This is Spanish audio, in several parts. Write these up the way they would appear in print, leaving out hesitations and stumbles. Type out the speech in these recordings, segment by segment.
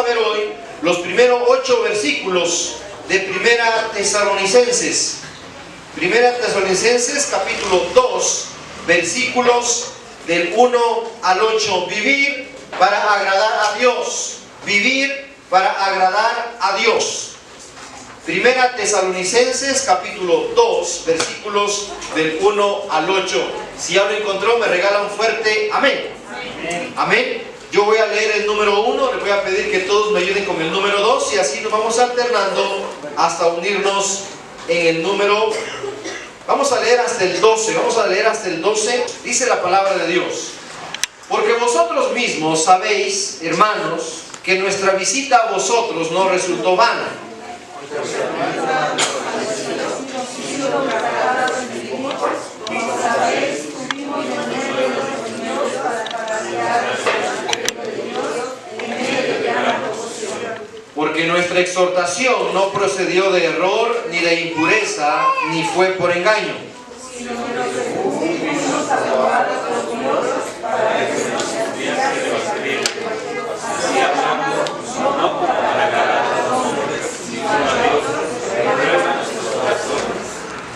a ver hoy los primeros 8 versículos de Primera Tesalonicenses. Primera Tesalonicenses capítulo 2, versículos del 1 al 8. Vivir para agradar a Dios. Vivir para agradar a Dios. Primera Tesalonicenses capítulo 2, versículos del 1 al 8. Si ya lo encontró, me regala un fuerte amén. Amén. Amén. Yo voy a leer el número 1, les voy a pedir que todos me ayuden con el número 2 y así nos vamos alternando hasta unirnos en el número. Vamos a leer hasta el 12, vamos a leer hasta el 12, dice la palabra de Dios. Porque vosotros mismos sabéis, hermanos, que nuestra visita a vosotros no resultó vana. Porque nuestra exhortación no procedió de error, ni de impureza, ni fue por engaño.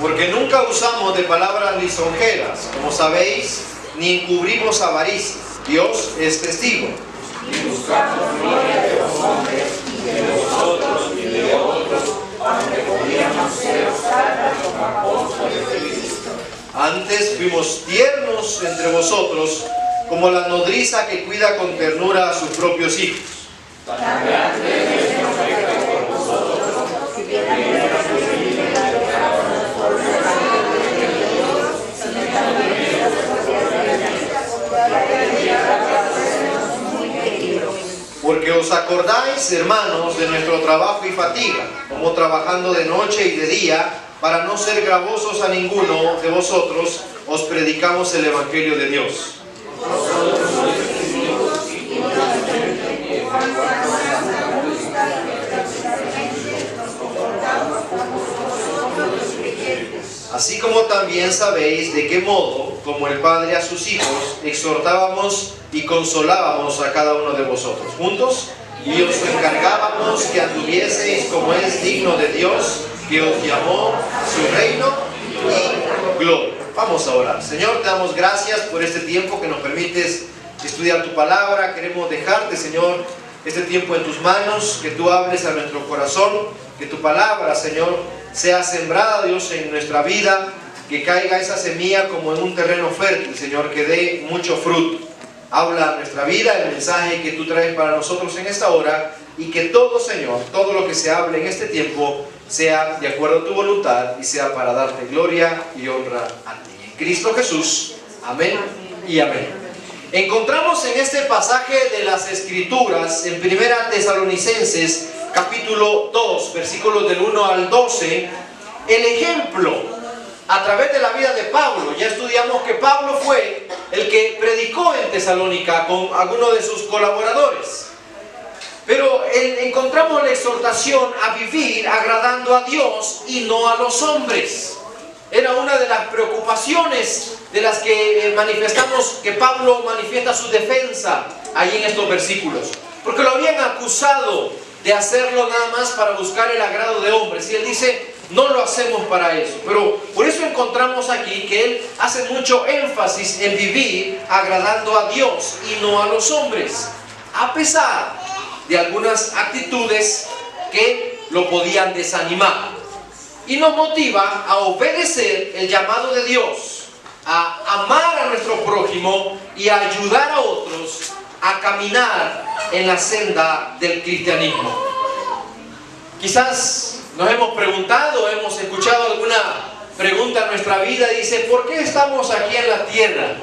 Porque nunca usamos de palabras lisonjeras, como sabéis, ni encubrimos avaricia. Dios es testigo. Ni buscamos gloria de los hombres, ni de vosotros, ni de otros, aunque podíamos ser salvos como apóstoles de Cristo. Antes fuimos tiernos entre vosotros, como la nodriza que cuida con ternura a sus propios hijos. Tan grande es nuestro afecto por vosotros, que tenemos porque os acordáis, hermanos, de nuestro trabajo y fatiga, como trabajando de noche y de día, para no ser gravosos a ninguno de vosotros, os predicamos el Evangelio de Dios. Así como también sabéis de qué modo, como el Padre a sus hijos, exhortábamos y consolábamos a cada uno de vosotros juntos, y os encargábamos que anduvieseis como es digno de Dios, que os llamó a su reino y gloria. Vamos a orar. Señor, te damos gracias por este tiempo que nos permites estudiar tu palabra. Queremos dejarte, Señor, este tiempo en tus manos, que tú hables a nuestro corazón, que tu palabra, Señor, sea sembrada, Dios, en nuestra vida, que caiga esa semilla como en un terreno fértil, Señor, que dé mucho fruto. Habla a nuestra vida el mensaje que tú traes para nosotros en esta hora, y que todo, Señor, todo lo que se hable en este tiempo sea de acuerdo a tu voluntad y sea para darte gloria y honra a ti. En Cristo Jesús, amén y amén. Encontramos en este pasaje de las Escrituras, en Primera Tesalonicenses, capítulo 2, versículos del 1 al 12, el ejemplo a través de la vida de Pablo. Ya estudiamos que Pablo fue el que predicó en Tesalónica con algunos de sus colaboradores. Pero encontramos la exhortación a vivir agradando a Dios y no a los hombres. Era una de las preocupaciones de las que manifestamos, que Pablo manifiesta su defensa ahí en estos versículos. Porque lo habían acusado de hacerlo nada más para buscar el agrado de hombres. Y él dice, no lo hacemos para eso. Pero por eso encontramos aquí que él hace mucho énfasis en vivir agradando a Dios y no a los hombres, a pesar de algunas actitudes que lo podían desanimar. Y nos motiva a obedecer el llamado de Dios, a amar a nuestro prójimo y a ayudar a otros a caminar en la senda del cristianismo. Quizás nos hemos preguntado, hemos escuchado alguna pregunta en nuestra vida, dice, ¿por qué estamos aquí en la tierra?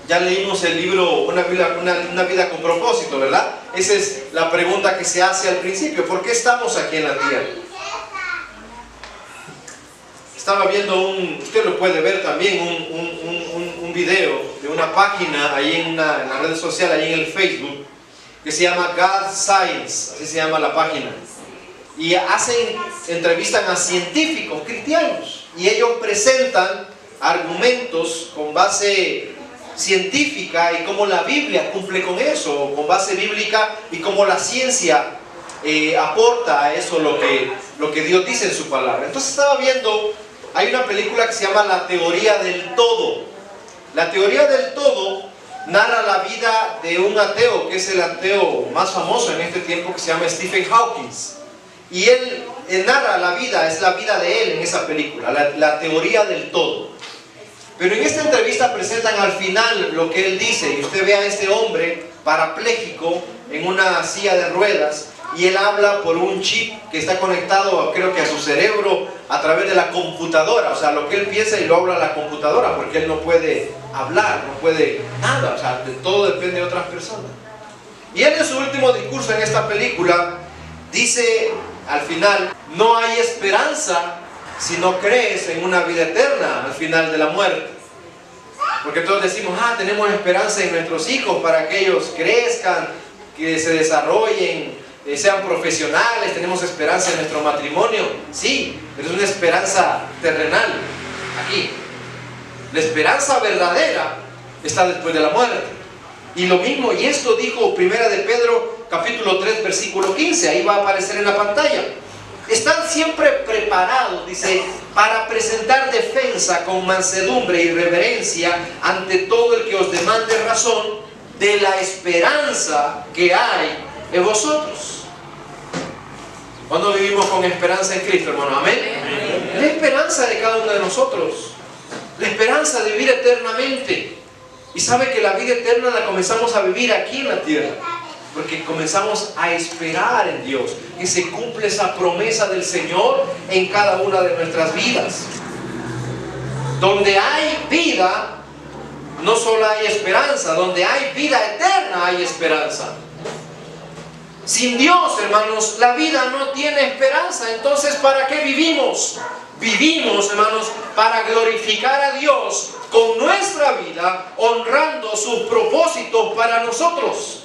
Ya leímos el libro Una vida con propósito, ¿verdad? Esa es la pregunta que se hace al principio, ¿por qué estamos aquí en la tierra? Estaba viendo usted lo puede ver también, un video de una página ahí en la red social, ahí en el Facebook, que se llama God Science, así se llama la página. Y entrevistan a científicos cristianos, y ellos presentan argumentos con base científica y cómo la Biblia cumple con eso, con base bíblica, y cómo la ciencia aporta a eso lo que Dios dice en su palabra. Entonces estaba viendo, hay una película que se llama La Teoría del Todo. La Teoría del Todo narra la vida de un ateo, que es el ateo más famoso en este tiempo, que se llama Stephen Hawking. Y él narra la vida, es la vida de él en esa película, la teoría del todo. Pero en esta entrevista presentan al final lo que él dice, y usted ve a este hombre parapléjico en una silla de ruedas, y él habla por un chip que está conectado, creo que a su cerebro, a través de la computadora. O sea, lo que él piensa y lo habla a la computadora, porque él no puede hablar, no puede nada, o sea, todo depende de otras personas. Y él en su último discurso en esta película dice al final: no hay esperanza si no crees en una vida eterna al final de la muerte. Porque todos decimos, tenemos esperanza en nuestros hijos para que ellos crezcan, que se desarrollen, sean profesionales, tenemos esperanza en nuestro matrimonio. Sí, pero es una esperanza terrenal, aquí. La esperanza verdadera está después de la muerte. Y lo mismo, y esto dijo Primera de Pedro, capítulo 3, versículo 15, ahí va a aparecer en la pantalla. Están siempre preparados, dice, para presentar defensa con mansedumbre y reverencia ante todo el que os demande razón de la esperanza que hay en vosotros. ¿Cuándo vivimos con esperanza en Cristo, hermano? ¿Amén? La esperanza de cada uno de nosotros, la esperanza de vivir eternamente. Y sabe que la vida eterna la comenzamos a vivir aquí en la tierra, porque comenzamos a esperar en Dios, que se cumple esa promesa del Señor en cada una de nuestras vidas. Donde hay vida, no solo hay esperanza, donde hay vida eterna hay esperanza. Sin Dios, hermanos, la vida no tiene esperanza. Entonces, ¿para qué vivimos? Vivimos, hermanos, para glorificar a Dios con nuestra vida, honrando sus propósitos para nosotros.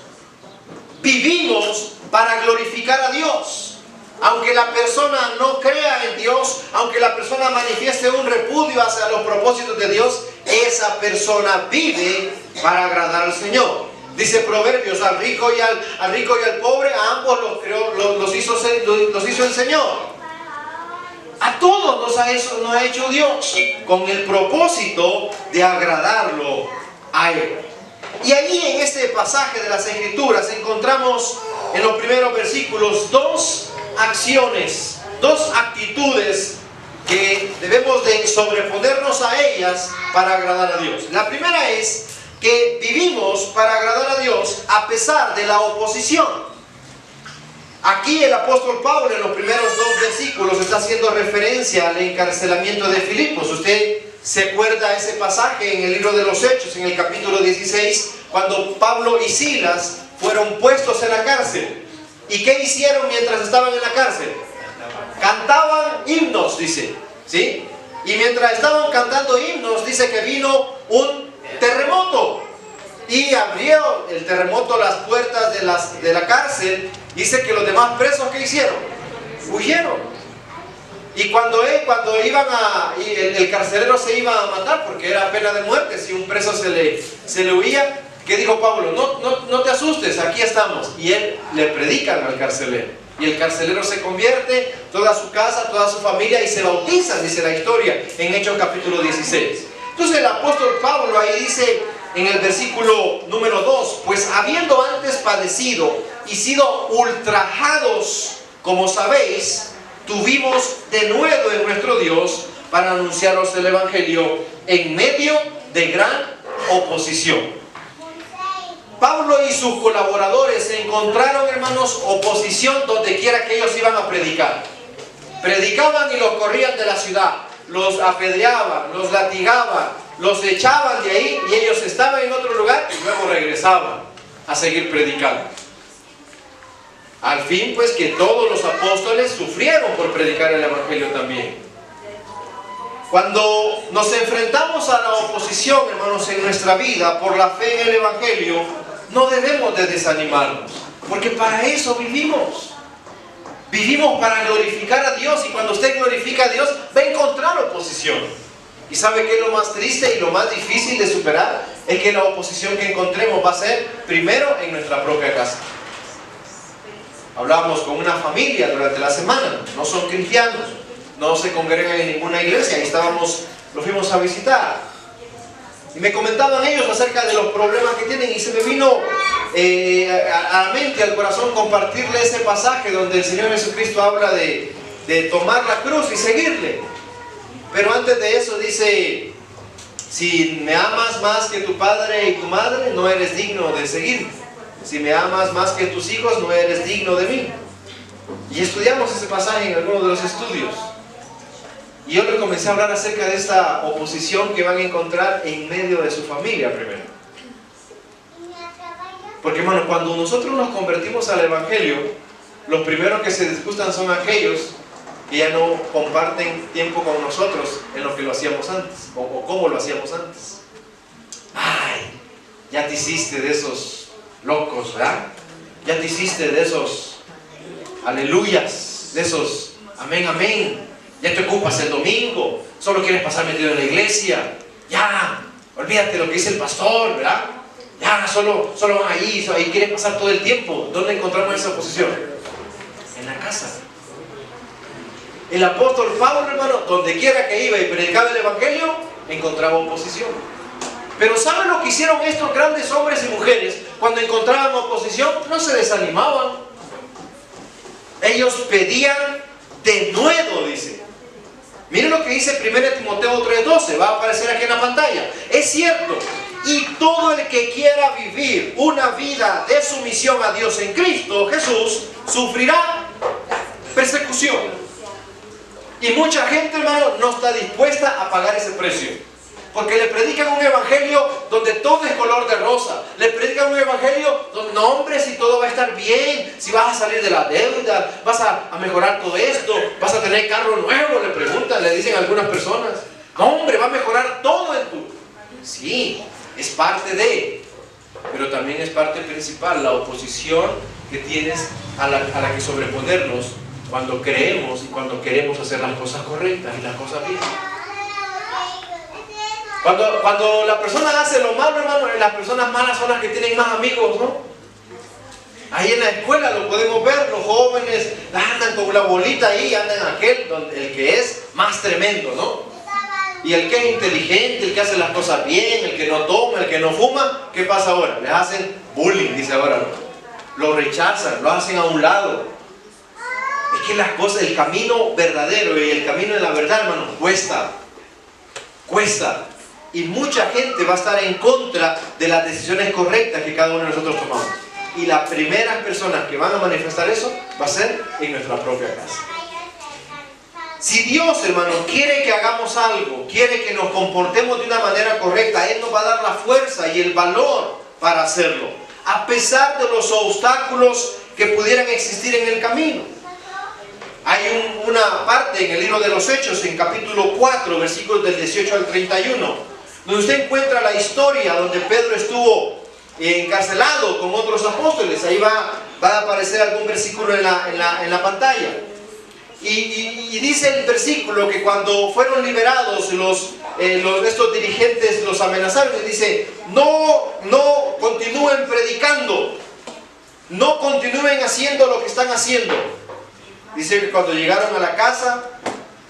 Vivimos para glorificar a Dios. Aunque la persona no crea en Dios, aunque la persona manifieste un repudio hacia los propósitos de Dios, esa persona vive para agradar al Señor. Dice Proverbios, al rico y al pobre, a ambos los hizo el Señor. A todos nos ha hecho Dios con el propósito de agradarlo a Él. Y allí en este pasaje de las Escrituras encontramos en los primeros versículos dos acciones, dos actitudes que debemos de sobreponernos a ellas para agradar a Dios. La primera es que vivimos para agradar a Dios a pesar de la oposición. Aquí el apóstol Pablo en los primeros dos versículos está haciendo referencia al encarcelamiento de Filipos. Usted se acuerda de ese pasaje en el libro de los Hechos, en el capítulo 16, cuando Pablo y Silas fueron puestos en la cárcel. ¿Y qué hicieron mientras estaban en la cárcel? Cantaban himnos, dice, ¿sí? Y mientras estaban cantando himnos, dice que vino un terremoto. Y abrió el terremoto las puertas de la cárcel. Dice que los demás presos, ¿qué hicieron? Huyeron. Y cuando el carcelero se iba a matar, porque era pena de muerte si un preso se le huía, ¿qué dijo Pablo? No te asustes, aquí estamos. Y él le predican al carcelero. Y el carcelero se convierte, toda su casa, toda su familia, y se bautizan, dice la historia, en Hechos capítulo 16. Entonces el apóstol Pablo ahí dice en el versículo número 2, pues habiendo antes padecido y sido ultrajados, como sabéis, tuvimos denuedo en nuestro Dios para anunciaros el Evangelio en medio de gran oposición. Pablo y sus colaboradores encontraron, hermanos, oposición donde quiera que ellos iban a predicar. Predicaban y los corrían de la ciudad, los apedreaban, los latigaban, los echaban de ahí y ellos estaban en otro lugar y luego regresaban a seguir predicando. Al fin, pues, que todos los apóstoles sufrieron por predicar el Evangelio también. Cuando nos enfrentamos a la oposición, hermanos, en nuestra vida por la fe en el Evangelio, no debemos de desanimarnos, porque para eso vivimos. Vivimos para glorificar a Dios, y cuando usted glorifica a Dios, va a encontrar oposición. ¿Y sabe qué es lo más triste y lo más difícil de superar? Es que la oposición que encontremos va a ser primero en nuestra propia casa. Hablábamos con una familia durante la semana, no son cristianos, no se congregan en ninguna iglesia, ahí lo fuimos a visitar. Y me comentaban ellos acerca de los problemas que tienen y se me vino a la mente, al corazón, compartirle ese pasaje donde el Señor Jesucristo habla de tomar la cruz y seguirle. Pero antes de eso dice, si me amas más que tu padre y tu madre, no eres digno de seguirme. Si me amas más que tus hijos, no eres digno de mí. Y estudiamos ese pasaje en algunos de los estudios. Y yo le comencé a hablar acerca de esta oposición que van a encontrar en medio de su familia primero. Porque hermano, cuando nosotros nos convertimos al Evangelio, los primeros que se disgustan son aquellos que ya no comparten tiempo con nosotros en lo que lo hacíamos antes, o cómo lo hacíamos antes. Ay, ya te hiciste de esos locos, ¿verdad? Ya te hiciste de esos aleluyas, de esos amén, amén. Ya te ocupas el domingo, solo quieres pasar metido en la iglesia. Ya, olvídate de lo que dice el pastor, ¿verdad? Ya, solo van ahí quieres pasar todo el tiempo. ¿Dónde encontramos esa oposición? En la casa. El apóstol Pablo, hermano, donde quiera que iba y predicaba el Evangelio, encontraba oposición. Pero ¿saben lo que hicieron estos grandes hombres y mujeres cuando encontraban oposición? No se desanimaban. Ellos pedían denuedo, dice. Miren lo que dice 1 Timoteo 3:12, va a aparecer aquí en la pantalla. Es cierto, y todo el que quiera vivir una vida de sumisión a Dios en Cristo Jesús, sufrirá persecución. Y mucha gente, hermano, no está dispuesta a pagar ese precio. Porque le predican un evangelio donde todo es color de rosa. Le predican un evangelio donde, no, hombre, si todo va a estar bien, si vas a salir de la deuda, vas a mejorar todo esto, vas a tener carro nuevo, le preguntan, le dicen algunas personas. No, hombre, va a mejorar todo en tu... Sí, es parte de, pero también es parte principal, la oposición que tienes a la que sobreponernos cuando creemos y cuando queremos hacer las cosas correctas y las cosas bien. Cuando la persona hace lo malo, hermano, las personas malas son las que tienen más amigos, ¿no? Ahí en la escuela lo podemos ver, los jóvenes andan con la bolita ahí, andan aquel, el que es más tremendo, ¿no? Y el que es inteligente, el que hace las cosas bien, el que no toma, el que no fuma, ¿qué pasa ahora? Les hacen bullying, dice ahora, ¿no? Lo rechazan, lo hacen a un lado. Es que las cosas, el camino verdadero y el camino de la verdad, hermano, cuesta. Y mucha gente va a estar en contra de las decisiones correctas que cada uno de nosotros tomamos. Y las primeras personas que van a manifestar eso va a ser en nuestra propia casa. Si Dios, hermano, quiere que hagamos algo, quiere que nos comportemos de una manera correcta, Él nos va a dar la fuerza y el valor para hacerlo, a pesar de los obstáculos que pudieran existir en el camino. Hay una parte en el libro de los Hechos, en capítulo 4, versículos del 18 al 31, donde usted encuentra la historia donde Pedro estuvo encarcelado con otros apóstoles. Ahí va a aparecer algún versículo en la pantalla. Y dice el versículo que cuando fueron liberados estos dirigentes los amenazaron y dice: no continúen predicando, no continúen haciendo lo que están haciendo. Dice que cuando llegaron a la casa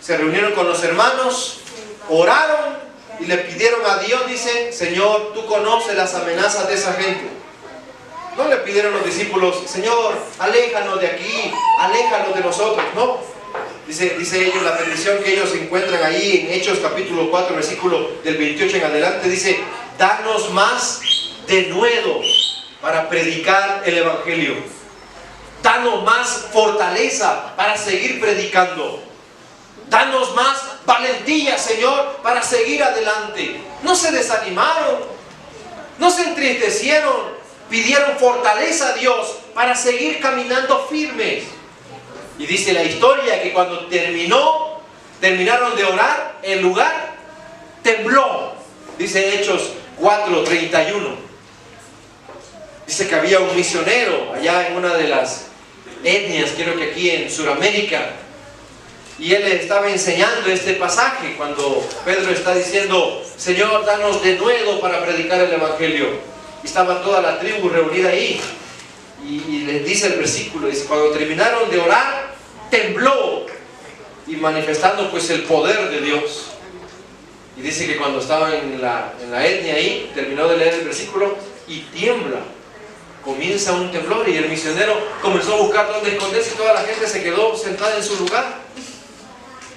se reunieron con los hermanos, oraron y le pidieron a Dios, dice: Señor, tú conoces las amenazas de esa gente. No le pidieron los discípulos: Señor, aléjanos de aquí, aléjanos de nosotros. No, dice ellos, la petición que ellos encuentran ahí en Hechos capítulo 4, versículo del 28 en adelante, dice: danos más denuedo para predicar el evangelio, danos más fortaleza para seguir predicando, danos más valentía, Señor, para seguir adelante. No se desanimaron, no se entristecieron, pidieron fortaleza a Dios para seguir caminando firmes. Y dice la historia que cuando terminaron de orar, el lugar tembló. Dice Hechos 4:31. Dice que había un misionero allá en una de las etnias, creo que aquí en Sudamérica, y él les estaba enseñando este pasaje cuando Pedro está diciendo: Señor, danos denuedo para predicar el Evangelio. Y estaba toda la tribu reunida ahí, y les dice el versículo, dice: cuando terminaron de orar, tembló, y manifestando pues el poder de Dios. Y dice que cuando estaba en la etnia ahí, terminó de leer el versículo y tiembla, comienza un temblor, y el misionero comenzó a buscar dónde esconderse, y toda la gente se quedó sentada en su lugar.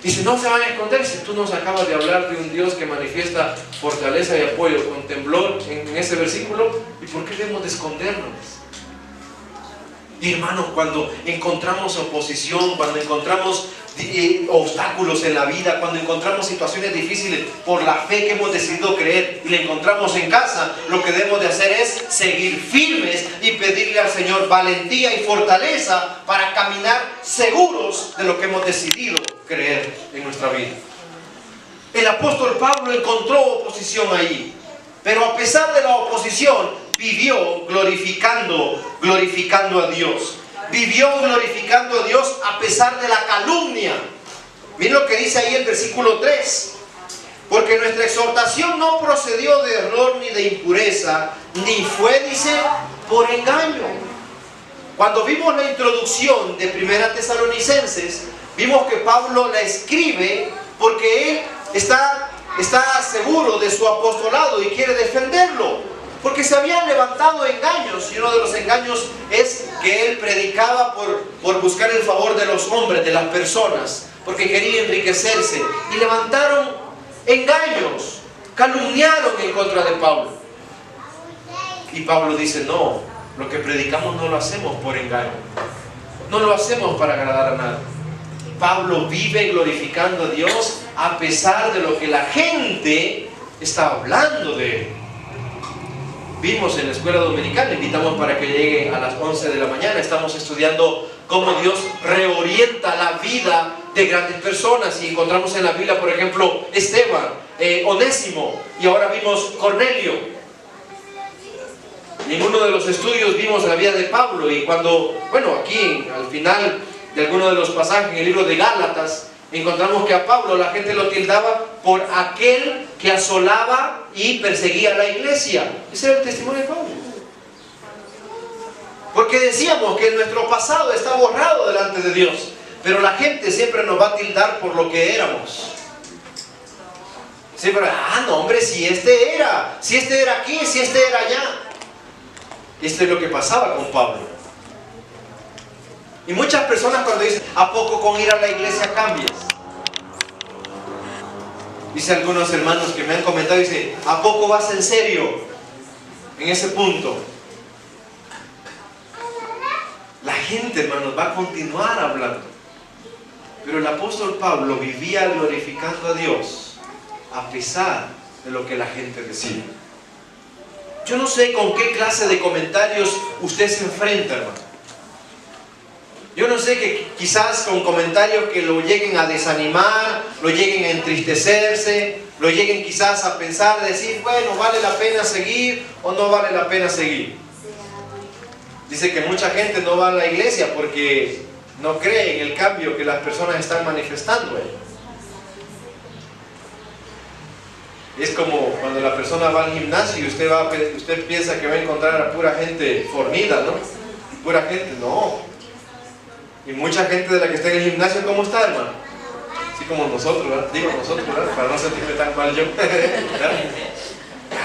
Dice: no se van a esconder, si tú nos acabas de hablar de un Dios que manifiesta fortaleza y apoyo con temblor en ese versículo, ¿y por qué debemos de escondernos? Y hermanos, cuando encontramos oposición, cuando encontramos obstáculos en la vida, cuando encontramos situaciones difíciles por la fe que hemos decidido creer y la encontramos en casa, lo que debemos de hacer es seguir firmes y pedirle al Señor valentía y fortaleza para caminar seguros de lo que hemos decidido creer en nuestra vida. El apóstol Pablo encontró oposición allí, pero a pesar de la oposición, vivió glorificando a Dios. Vivió glorificando a Dios a pesar de la calumnia. Miren lo que dice ahí el versículo 3. Porque nuestra exhortación no procedió de error ni de impureza, ni fue, dice, por engaño. Cuando vimos la introducción de Primera Tesalonicenses, vimos que Pablo la escribe porque él está seguro de su apostolado y quiere defenderlo. Porque se habían levantado engaños, y uno de los engaños es que él predicaba por buscar el favor de los hombres, de las personas, porque quería enriquecerse, y levantaron engaños, calumniaron en contra de Pablo. Y Pablo dice: no, lo que predicamos no lo hacemos por engaño, no lo hacemos para agradar a nadie. Pablo vive glorificando a Dios a pesar de lo que la gente está hablando de él. Vimos en la escuela dominical, le invitamos para que llegue a las 11 de la mañana. Estamos estudiando cómo Dios reorienta la vida de grandes personas, y encontramos en la Biblia, por ejemplo, Esteban, Onésimo, y ahora vimos Cornelio. Y en uno de los estudios vimos la vida de Pablo, y cuando, aquí al final de alguno de los pasajes en el libro de Gálatas, encontramos que a Pablo la gente lo tildaba por aquel que asolaba y perseguía a la iglesia. Ese era el testimonio de Pablo. Porque decíamos que nuestro pasado está borrado delante de Dios, pero la gente siempre nos va a tildar por lo que éramos. Siempre: no hombre, si este era aquí, si este era allá. Esto es lo que pasaba con Pablo. Y muchas personas cuando dicen: ¿a poco con ir a la iglesia cambias? Dice algunos hermanos que me han comentado, dice: ¿a poco vas en serio en ese punto? La gente, hermanos, va a continuar hablando. Pero el apóstol Pablo vivía glorificando a Dios a pesar de lo que la gente decía. Yo no sé con qué clase de comentarios usted se enfrenta, hermano. Yo no sé, que quizás con comentarios que lo lleguen a desanimar, lo lleguen a entristecerse, lo lleguen quizás a pensar, decir: bueno, ¿vale la pena seguir o no vale la pena seguir? Dice que mucha gente no va a la iglesia porque no cree en el cambio que las personas están manifestando. Es como cuando la persona va al gimnasio y usted piensa que va a encontrar a pura gente fornida, ¿no? Pura gente, no. Y mucha gente de la que está en el gimnasio, ¿cómo está, hermano? Así como nosotros, ¿verdad? Digo nosotros, ¿verdad? Para no sentirme tan mal yo.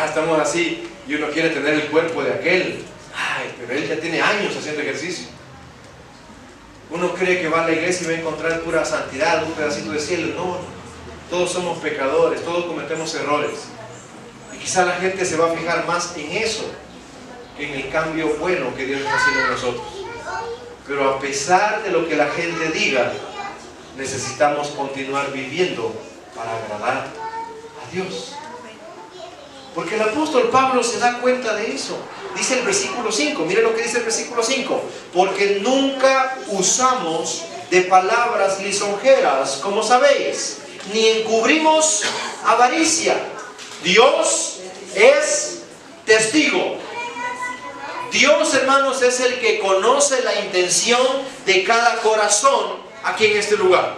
Estamos así, y uno quiere tener el cuerpo de aquel. Ay, pero él ya tiene años haciendo ejercicio. Uno cree que va a la iglesia y va a encontrar pura santidad, un pedacito de cielo. No, todos somos pecadores, todos cometemos errores. Y quizá la gente se va a fijar más en eso que en el cambio bueno que Dios está haciendo en nosotros. Pero a pesar de lo que la gente diga, necesitamos continuar viviendo para agradar a Dios. Porque el apóstol Pablo se da cuenta de eso. Dice el versículo 5, miren lo que dice el versículo 5: porque nunca usamos de palabras lisonjeras, como sabéis, ni encubrimos avaricia. Dios es testigo. Dios, hermanos, es el que conoce la intención de cada corazón aquí en este lugar.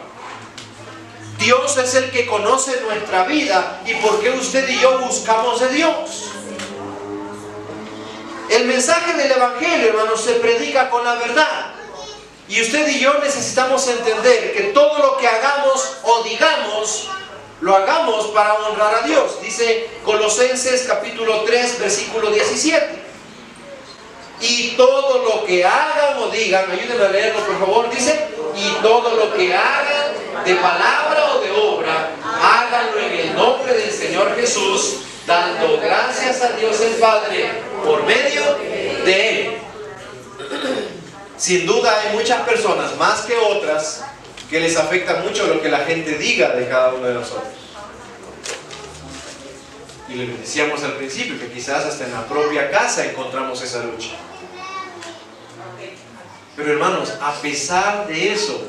Dios es el que conoce nuestra vida y por qué usted y yo buscamos de Dios. El mensaje del Evangelio, hermanos, se predica con la verdad. Y usted y yo necesitamos entender que todo lo que hagamos o digamos, lo hagamos para honrar a Dios. Dice Colosenses capítulo 3, versículo 17. Y todo lo que hagan o digan, ayúdenme a leerlo por favor, dice, y todo lo que hagan de palabra o de obra, háganlo en el nombre del Señor Jesús, dando gracias a Dios el Padre por medio de Él. Sin duda hay muchas personas, más que otras, que les afecta mucho lo que la gente diga de cada uno de nosotros. Y le decíamos al principio que quizás hasta en la propia casa encontramos esa lucha. Pero hermanos, a pesar de eso,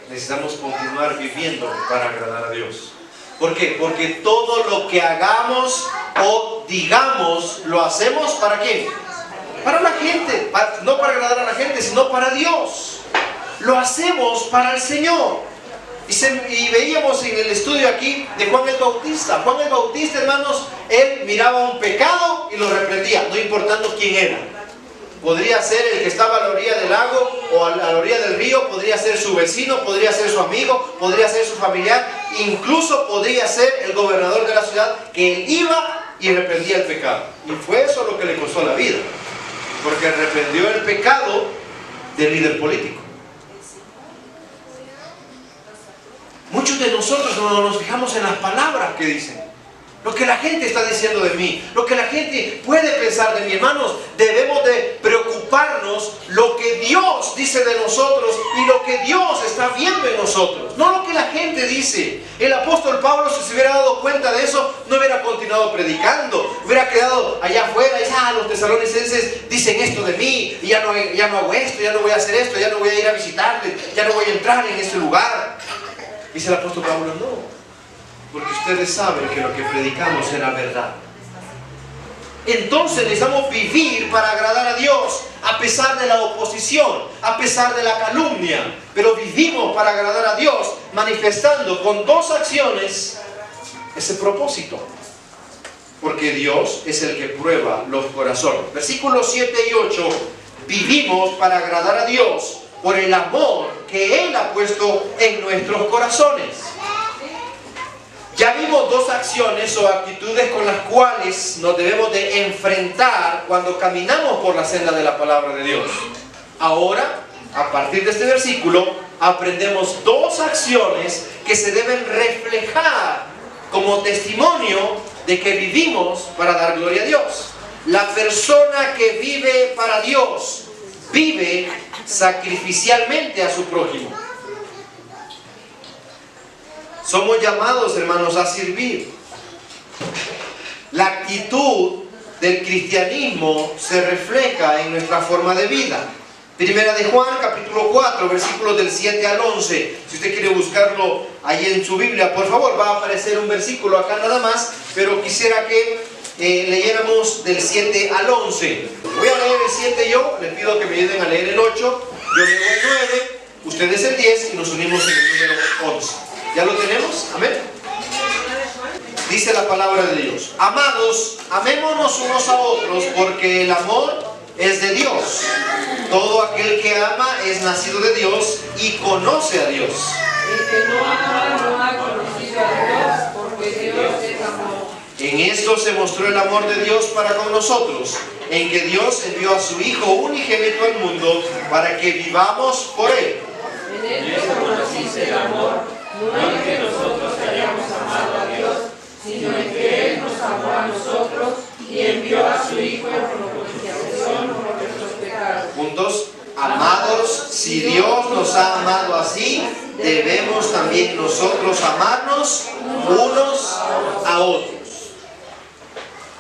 necesitamos continuar viviendo para agradar a Dios. ¿Por qué? Porque todo lo que hagamos o digamos, lo hacemos ¿para quién? Para la gente, no para agradar a la gente, sino para Dios. Lo hacemos para el Señor. Y veíamos en el estudio aquí de Juan el Bautista. Juan el Bautista, hermanos, él miraba un pecado y lo reprendía, no importando quién era. Podría ser el que estaba a la orilla del lago o a la orilla del río, podría ser su vecino, podría ser su amigo, podría ser su familiar, incluso podría ser el gobernador de la ciudad, que él iba y reprendía el pecado. Y fue eso lo que le costó la vida, porque reprendió el pecado del líder político. Muchos de nosotros no nos fijamos en las palabras que dicen, lo que la gente está diciendo de mí, lo que la gente puede pensar de mí. Hermanos, debemos de preocuparnos lo que Dios dice de nosotros y lo que Dios está viendo en nosotros, no lo que la gente dice. El apóstol Pablo, si se hubiera dado cuenta de eso, no hubiera continuado predicando, hubiera quedado allá afuera y dice, los tesalonicenses dicen esto de mí y ya no hago esto, ya no voy a hacer esto, ya no voy a ir a visitarles, ya no voy a entrar en este lugar. Dice el apóstol Pablo, no, porque ustedes saben que lo que predicamos era verdad. Entonces necesitamos vivir para agradar a Dios, a pesar de la oposición, a pesar de la calumnia, pero vivimos para agradar a Dios, manifestando con dos acciones ese propósito, porque Dios es el que prueba los corazones. Versículos 7 y 8, vivimos para agradar a Dios por el amor que Él ha puesto en nuestros corazones. Ya vimos dos acciones o actitudes con las cuales nos debemos de enfrentar cuando caminamos por la senda de la palabra de Dios. Ahora, a partir de este versículo, aprendemos dos acciones que se deben reflejar como testimonio de que vivimos para dar gloria a Dios. La persona que vive para Dios vive sacrificialmente a su prójimo. Somos llamados, hermanos, a servir. La actitud del cristianismo se refleja en nuestra forma de vida. Primera de Juan, capítulo 4, versículos del 7 al 11. Si usted quiere buscarlo ahí en su Biblia, por favor, va a aparecer un versículo acá nada más, pero quisiera que leyéramos del 7 al 11. Voy a leer el 7 yo, les pido que me ayuden a leer el 8, yo leo el 9, ustedes el 10 y nos unimos en el número 11. ¿Ya lo tenemos? Amén. Dice la palabra de Dios: amados, amémonos unos a otros, porque el amor es de Dios. Todo aquel que ama es nacido de Dios y conoce a Dios. El que no ama no ha conocido a Dios, porque Dios es amor. En esto se mostró el amor de Dios para con nosotros, en que Dios envió a su Hijo unigénito al mundo para que vivamos por Él. En esto consiste el amor, no en que nosotros hayamos amado a Dios, sino en que Él nos amó a nosotros y envió a su Hijo en propiciación por nuestros pecados. Juntos, amados, si Dios nos ha amado así, debemos también nosotros amarnos unos a otros.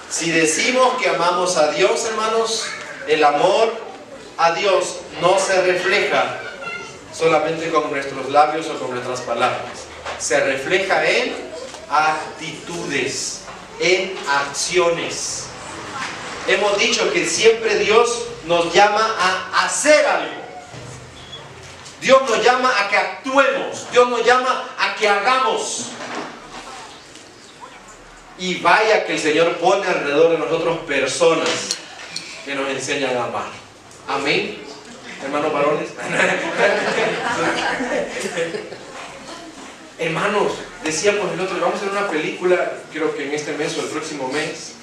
Si decimos que amamos a Dios, hermanos, el amor a Dios no se refleja solamente con nuestros labios o con nuestras palabras. Se refleja en actitudes, en acciones. Hemos dicho que siempre Dios nos llama a hacer algo. Dios nos llama a que actuemos. Dios nos llama a que hagamos. Y vaya que el Señor pone alrededor de nosotros personas que nos enseñan a amar. Amén. Hermanos varones. Hermanos, decíamos el otro día, vamos a hacer una película, creo que en este mes o el próximo mes,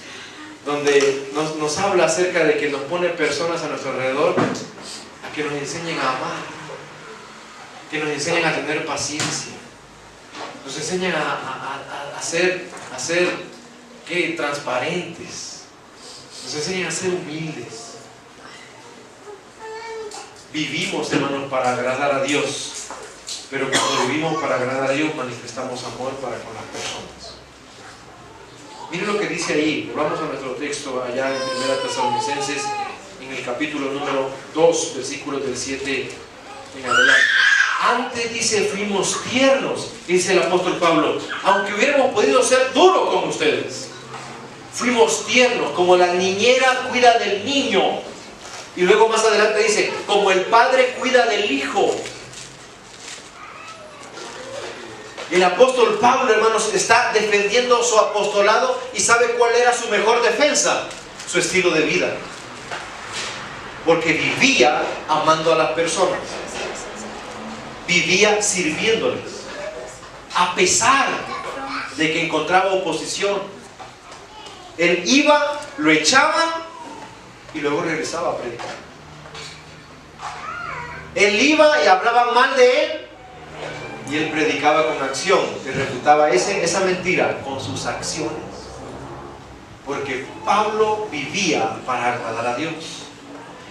donde nos habla acerca de que nos pone personas a nuestro alrededor a que nos enseñen a amar, que nos enseñen a tener paciencia, nos enseñan a ser ¿qué? Transparentes, nos enseñan a ser humildes. Vivimos, hermanos, para agradar a Dios, pero cuando vivimos para agradar a Dios manifestamos amor para con las personas. Miren lo que dice ahí. Vamos a nuestro texto allá en 1 Tesalonicenses, en el capítulo número 2, versículos del 7 en adelante. Antes, dice, fuimos tiernos, dice el apóstol Pablo, aunque hubiéramos podido ser duros con ustedes. Fuimos tiernos, como la niñera cuida del niño. Y luego más adelante dice, como el padre cuida del hijo. El apóstol Pablo, hermanos, está defendiendo su apostolado y sabe cuál era su mejor defensa, su estilo de vida. Porque vivía amando a las personas, vivía sirviéndoles, a pesar de que encontraba oposición. Él iba, lo echaban y luego regresaba a predicar. Él iba y hablaban mal de él y él predicaba con acción, que refutaba esa mentira con sus acciones. Porque Pablo vivía para agradar a Dios.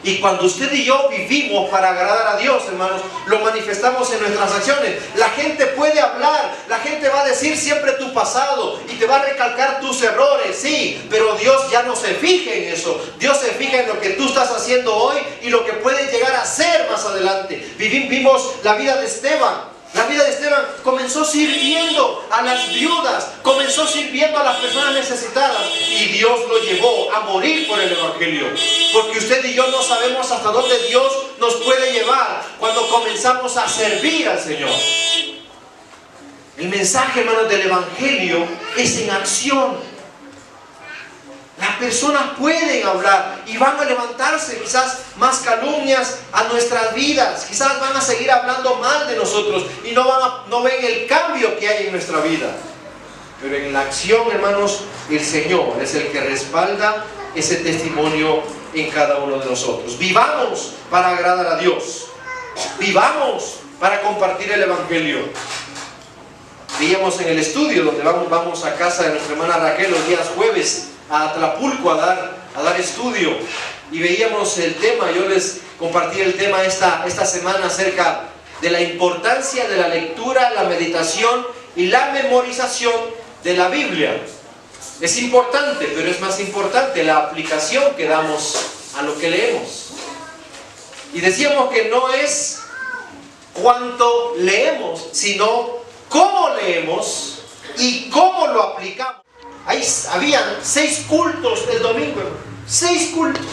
Y cuando usted y yo vivimos para agradar a Dios, hermanos, lo manifestamos en nuestras acciones. La gente puede hablar, la gente va a decir siempre tu pasado y te va a recalcar tus errores, sí, pero Dios ya no se fija en eso. Dios se fija en lo que tú estás haciendo hoy y lo que puedes llegar a ser más adelante. Vimos la vida de Esteban. La vida de Esteban comenzó sirviendo a las viudas, comenzó sirviendo a las personas necesitadas y Dios lo llevó a morir por el Evangelio. Porque usted y yo no sabemos hasta dónde Dios nos puede llevar cuando comenzamos a servir al Señor. El mensaje, hermanos, del Evangelio es en acción. Las personas pueden hablar y van a levantarse quizás más calumnias a nuestras vidas. Quizás van a seguir hablando mal de nosotros y no ven el cambio que hay en nuestra vida. Pero en la acción, hermanos, el Señor es el que respalda ese testimonio en cada uno de nosotros. Vivamos para agradar a Dios. Vivamos para compartir el Evangelio. Veíamos en el estudio donde vamos a casa de nuestra hermana Raquel los días jueves a Tlapulco a dar estudio, y veíamos el tema. Yo les compartí el tema esta semana acerca de la importancia de la lectura, la meditación y la memorización de la Biblia. Es importante, pero es más importante la aplicación que damos a lo que leemos. Y decíamos que no es cuánto leemos, sino cómo leemos y cómo lo aplicamos. Ahí habían 6 cultos el domingo, 6 cultos.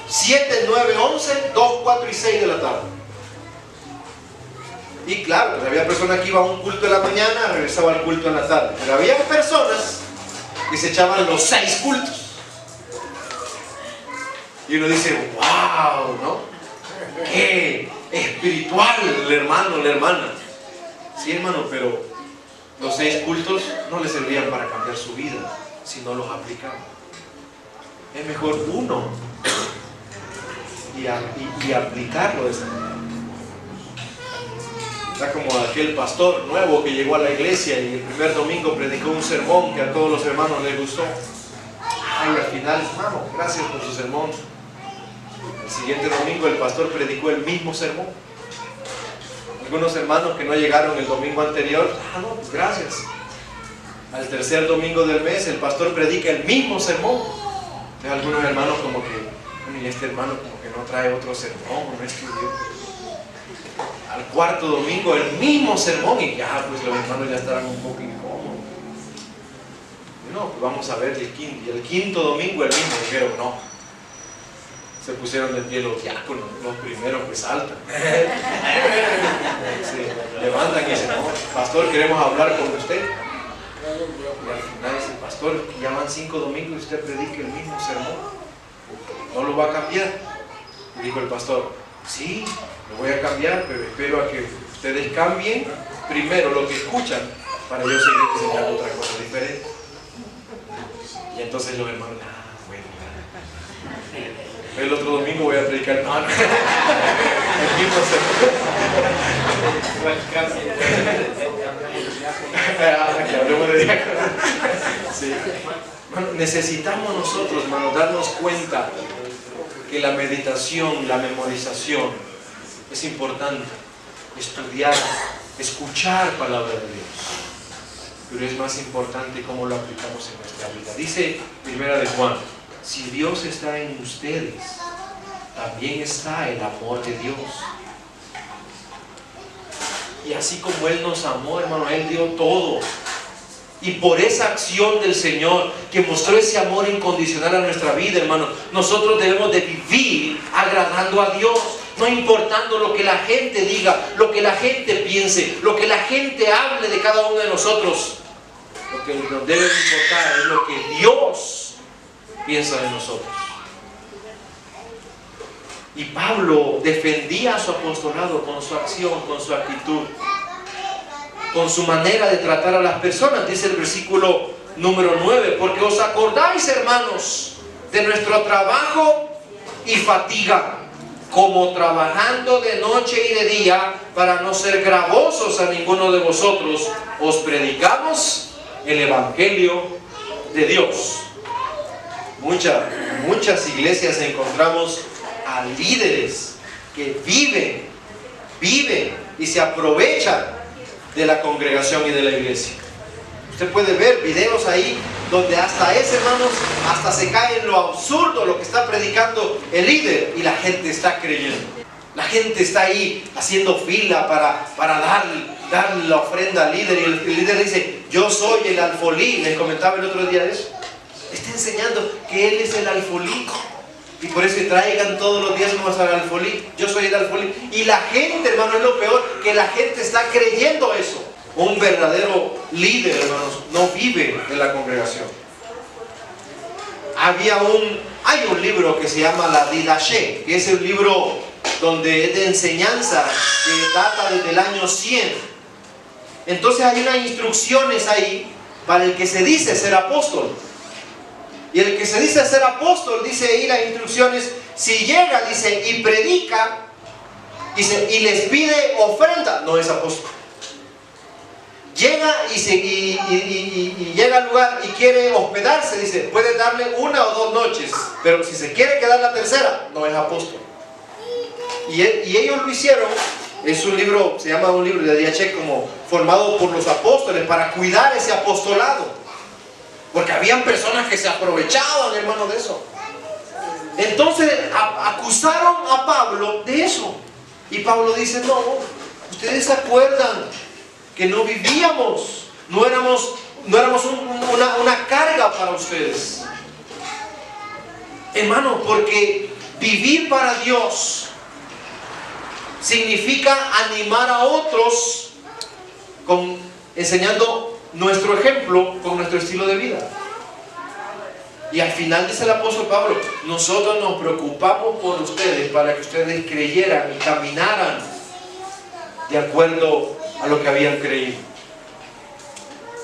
7, 9, 11, 2, 4 y 6 de la tarde. Y claro, pues había personas que iban a un culto en la mañana, regresaban al culto en la tarde. Pero había personas que se echaban los 6 cultos. Y uno dice, wow, ¿no? Qué espiritual el hermano, la hermana. Sí, hermano, pero los 6 cultos no le servían para cambiar su vida si no los aplicaban. Es mejor uno y aplicarlo de esa manera. Está como aquel pastor nuevo que llegó a la iglesia y el primer domingo predicó un sermón que a todos los hermanos les gustó. Ay, al final, hermano, gracias por su sermón. El siguiente domingo el pastor predicó el mismo sermón. Algunos hermanos que no llegaron el domingo anterior, no, pues gracias. Al tercer domingo del mes el pastor predica el mismo sermón. Entonces algunos hermanos como que, y este hermano como que no trae otro sermón, no estudió. Al cuarto domingo el mismo sermón y ya pues los hermanos ya estaban un poco incómodos. Y no, pues vamos a ver el quinto domingo el mismo. Dijeron, no, Se pusieron de pie los diáconos, los primeros que saltan. Se levantan y dicen, no, pastor, queremos hablar con usted. Y al final dice, pastor, ya van 5 domingos y usted predica el mismo sermón. ¿No lo va a cambiar? Y dijo el pastor, sí, lo voy a cambiar, pero espero a que ustedes cambien primero lo que escuchan para yo seguir enseñando otra cosa diferente. Y entonces los hermanos, bueno, el otro domingo voy a predicar, no, el mismo que hablemos de diácono. Sí. Bueno, necesitamos nosotros, hermanos, darnos cuenta que la meditación, la memorización es importante. Estudiar, escuchar palabra de Dios, pero es más importante cómo lo aplicamos en nuestra vida. Dice Primera de Juan, si Dios está en ustedes, también está el amor de Dios. Y así como Él nos amó, hermano, Él dio todo. Y por esa acción del Señor que mostró ese amor incondicional a nuestra vida, hermano, nosotros debemos de vivir agradando a Dios, no importando lo que la gente diga, lo que la gente piense, lo que la gente hable de cada uno de nosotros. Lo que nos debe importar es lo que Dios piensa de nosotros. Y Pablo defendía a su apostolado con su acción, con su actitud, con su manera de tratar a las personas. Dice el versículo número 9, porque os acordáis, hermanos, de nuestro trabajo y fatiga, como trabajando de noche y de día, para no ser gravosos a ninguno de vosotros, os predicamos el Evangelio de Dios. Muchas iglesias encontramos a líderes que viven y se aprovechan de la congregación y de la iglesia. Usted puede ver videos ahí donde hasta hermanos, hasta se cae en lo absurdo lo que está predicando el líder y la gente está creyendo. La gente está ahí haciendo fila para darle la ofrenda al líder, y el líder dice, yo soy el alfolí. Les comentaba el otro día eso. Está enseñando que él es el alfolí. Y por eso traigan todos los diezmos al alfolí. Yo soy el alfolí. Y la gente, hermano, es lo peor, que la gente está creyendo eso. Un verdadero líder, hermanos, no vive en la congregación. Hay un libro que se llama La Didaché, que es un libro donde es de enseñanza, que data desde el año 100. Entonces hay unas instrucciones ahí para el que se dice ser apóstol. Y el que se dice ser apóstol, dice ahí las instrucciones, si llega, dice, y predica, dice, y les pide ofrenda, no es apóstol. Llega y llega al lugar y quiere hospedarse, dice, puede darle 1 o 2 noches, pero si se quiere quedar la tercera, no es apóstol. Y ellos lo hicieron. Es un libro, se llama un libro de Didaché, como formado por los apóstoles para cuidar ese apostolado. Porque habían personas que se aprovechaban, hermano, de eso. Entonces acusaron a Pablo de eso. Y Pablo dice, no, ustedes se acuerdan que no vivíamos, no éramos una carga para ustedes. Hermano, porque vivir para Dios significa animar a otros enseñando nuestro ejemplo con nuestro estilo de vida. Y al final dice el apóstol Pablo, nosotros nos preocupamos por ustedes para que ustedes creyeran y caminaran de acuerdo a lo que habían creído.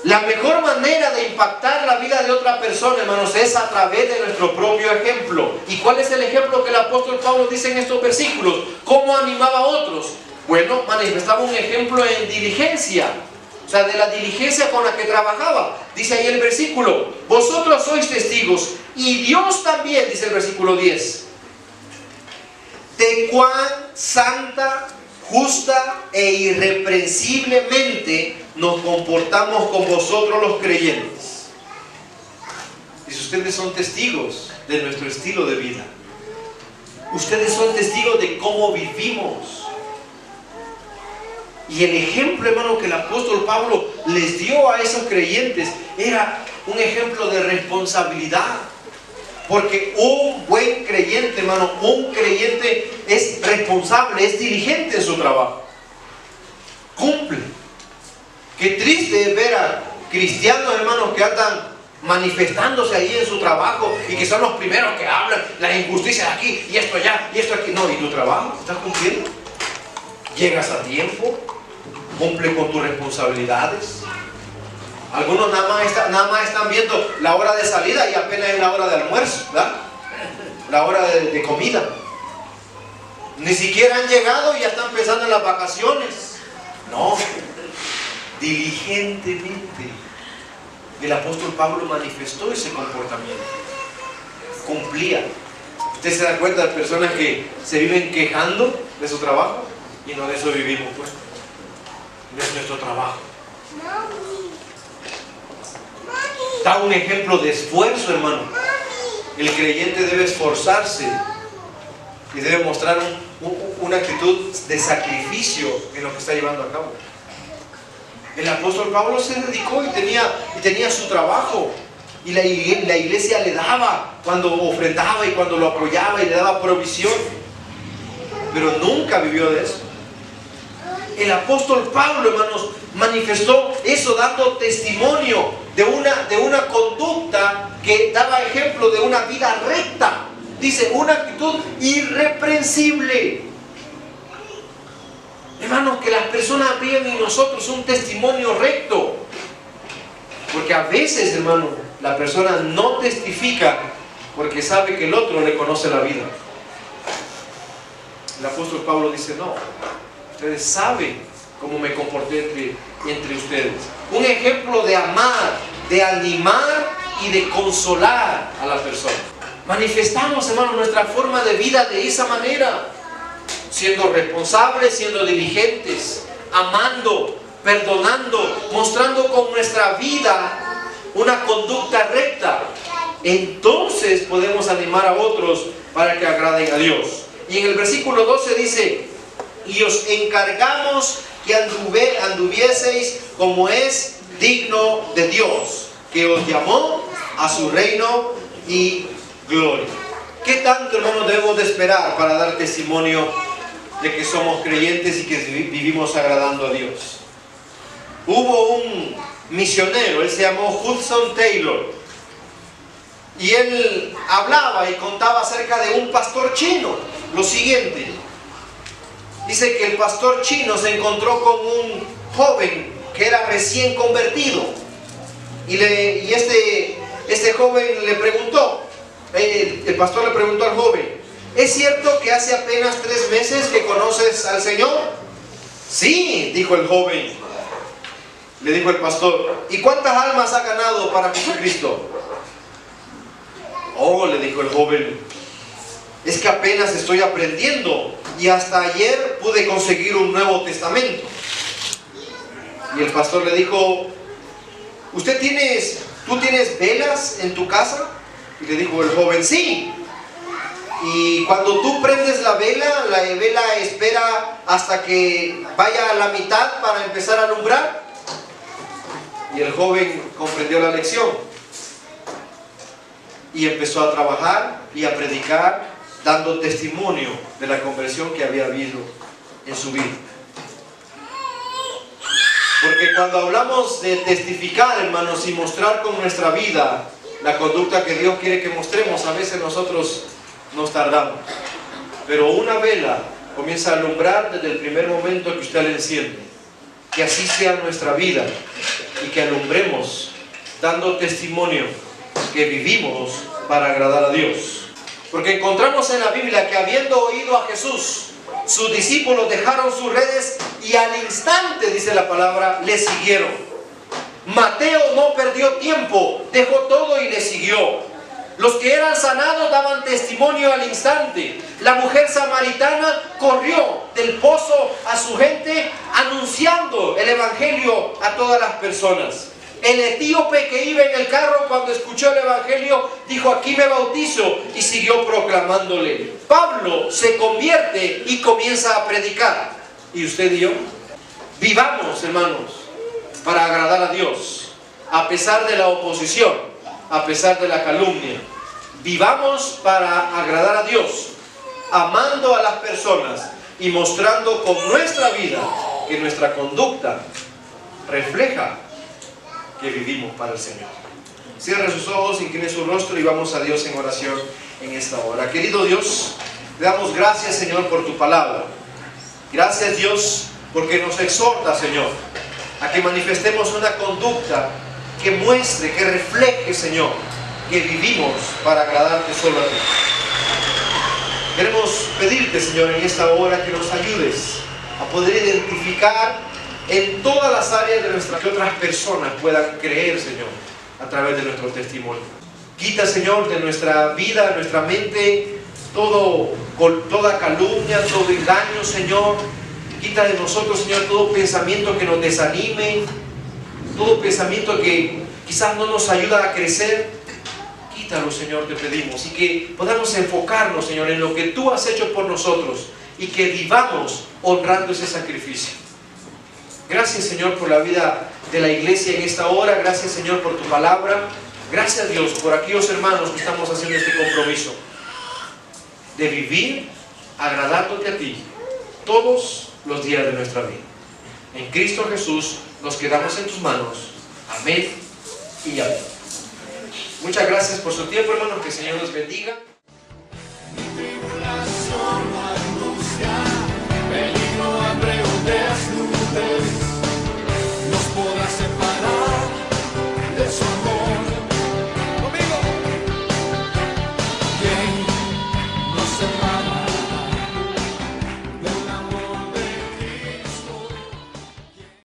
La mejor manera de impactar la vida de otra persona, hermanos, es a través de nuestro propio ejemplo. ¿Y cuál es el ejemplo que el apóstol Pablo dice en estos versículos? ¿Cómo animaba a otros? Bueno, manifestaba un ejemplo en diligencia. O sea, de la diligencia con la que trabajaba. Dice ahí el versículo, vosotros sois testigos, y Dios también, dice el versículo 10, de cuán santa, justa e irreprensiblemente nos comportamos con vosotros los creyentes. Dice, ustedes son testigos de nuestro estilo de vida. Ustedes son testigos de cómo vivimos. Y el ejemplo, hermano, que el apóstol Pablo les dio a esos creyentes era un ejemplo de responsabilidad. Porque un buen creyente, hermano, un creyente es responsable, es diligente en su trabajo. Cumple. Qué triste es ver a cristianos, hermanos, que andan manifestándose ahí en su trabajo y que son los primeros que hablan las injusticias aquí y esto allá y esto aquí. No, ¿y tu trabajo? ¿Estás cumpliendo? ¿Llegas a tiempo? ¿Cumple con tus responsabilidades? Algunos nada más están viendo la hora de salida y apenas es la hora de almuerzo, ¿verdad? La hora de comida. Ni siquiera han llegado y ya están pensando en las vacaciones. No, diligentemente. El apóstol Pablo manifestó ese comportamiento. Cumplía. ¿Usted se da cuenta de personas que se viven quejando de su trabajo? Y no de eso vivimos, pues. No es nuestro trabajo. Da un ejemplo de esfuerzo, hermano. El creyente debe esforzarse y debe mostrar una actitud de sacrificio en lo que está llevando a cabo. El apóstol Pablo se dedicó y tenía su trabajo, y la iglesia le daba cuando ofrendaba y cuando lo apoyaba y le daba provisión, pero nunca vivió de eso. El apóstol Pablo, hermanos, manifestó eso dando testimonio de una conducta que daba ejemplo de una vida recta. Dice, una actitud irreprensible. Hermanos, que las personas vean en nosotros un testimonio recto. Porque a veces, hermano, la persona no testifica porque sabe que el otro le conoce la vida. El apóstol Pablo dice, no, ustedes saben cómo me comporté entre ustedes. Un ejemplo de amar, de animar y de consolar a la persona. Manifestamos, hermano, nuestra forma de vida de esa manera. Siendo responsables, siendo diligentes, amando, perdonando, mostrando con nuestra vida una conducta recta. Entonces podemos animar a otros para que agraden a Dios. Y en el versículo 12 dice, y os encargamos que anduvieseis como es digno de Dios, que os llamó a su reino y gloria. ¿Qué tanto, hermanos, debemos de esperar para dar testimonio de que somos creyentes y que vivimos agradando a Dios? Hubo un misionero, él se llamó Hudson Taylor, y él hablaba y contaba acerca de un pastor chino. Lo siguiente, dice que el pastor chino se encontró con un joven que era recién convertido, y este joven le preguntó, el pastor le preguntó al joven, ¿es cierto que hace apenas 3 meses que conoces al Señor? Sí, dijo el joven. Le dijo el pastor, ¿y cuántas almas ha ganado para Jesucristo? Oh, le dijo el joven, es que apenas estoy aprendiendo y hasta ayer pude conseguir un Nuevo Testamento. Y el pastor le dijo, ¿tú tienes velas en tu casa? Y le dijo el joven, sí. Y cuando tú prendes la vela espera hasta que vaya a la mitad para empezar a alumbrar. Y el joven comprendió la lección y empezó a trabajar y a predicar, dando testimonio de la conversión que había habido en su vida. Porque cuando hablamos de testificar, hermanos, y mostrar con nuestra vida la conducta que Dios quiere que mostremos, a veces nosotros nos tardamos. Pero una vela comienza a alumbrar desde el primer momento que usted la enciende. Que así sea nuestra vida y que alumbremos dando testimonio que vivimos para agradar a Dios. Porque encontramos en la Biblia que habiendo oído a Jesús, sus discípulos dejaron sus redes y al instante, dice la palabra, le siguieron. Mateo no perdió tiempo, dejó todo y le siguió. Los que eran sanados daban testimonio al instante. La mujer samaritana corrió del pozo a su gente anunciando el evangelio a todas las personas. El etíope que iba en el carro cuando escuchó el evangelio dijo, aquí me bautizo, y siguió proclamándole. Pablo se convierte y comienza a predicar. ¿Y usted y yo? Vivamos, hermanos, para agradar a Dios, a pesar de la oposición, a pesar de la calumnia, vivamos para agradar a Dios, amando a las personas y mostrando con nuestra vida que nuestra conducta refleja que vivimos para el Señor. Cierre sus ojos, incline su rostro y vamos a Dios en oración en esta hora. Querido Dios, te damos gracias, Señor, por tu palabra. Gracias, Dios, porque nos exhorta, Señor, a que manifestemos una conducta que muestre, que refleje, Señor, que vivimos para agradarte solo a ti. Queremos pedirte, Señor, en esta hora que nos ayudes a poder identificar en todas las áreas de nuestra vida que otras personas puedan creer, Señor, a través de nuestro testimonio. Quita, Señor, de nuestra vida, de nuestra mente, toda calumnia, todo engaño, Señor. Quita de nosotros, Señor, todo pensamiento que nos desanime, todo pensamiento que quizás no nos ayuda a crecer. Quítalo, Señor, te pedimos, y que podamos enfocarnos, Señor, en lo que tú has hecho por nosotros y que vivamos honrando ese sacrificio. Gracias, Señor, por la vida de la iglesia en esta hora. Gracias, Señor, por tu palabra. Gracias, Dios, por aquellos hermanos que estamos haciendo este compromiso de vivir agradándote a ti todos los días de nuestra vida. En Cristo Jesús nos quedamos en tus manos. Amén y amén. Muchas gracias por su tiempo, hermanos. Que el Señor los bendiga.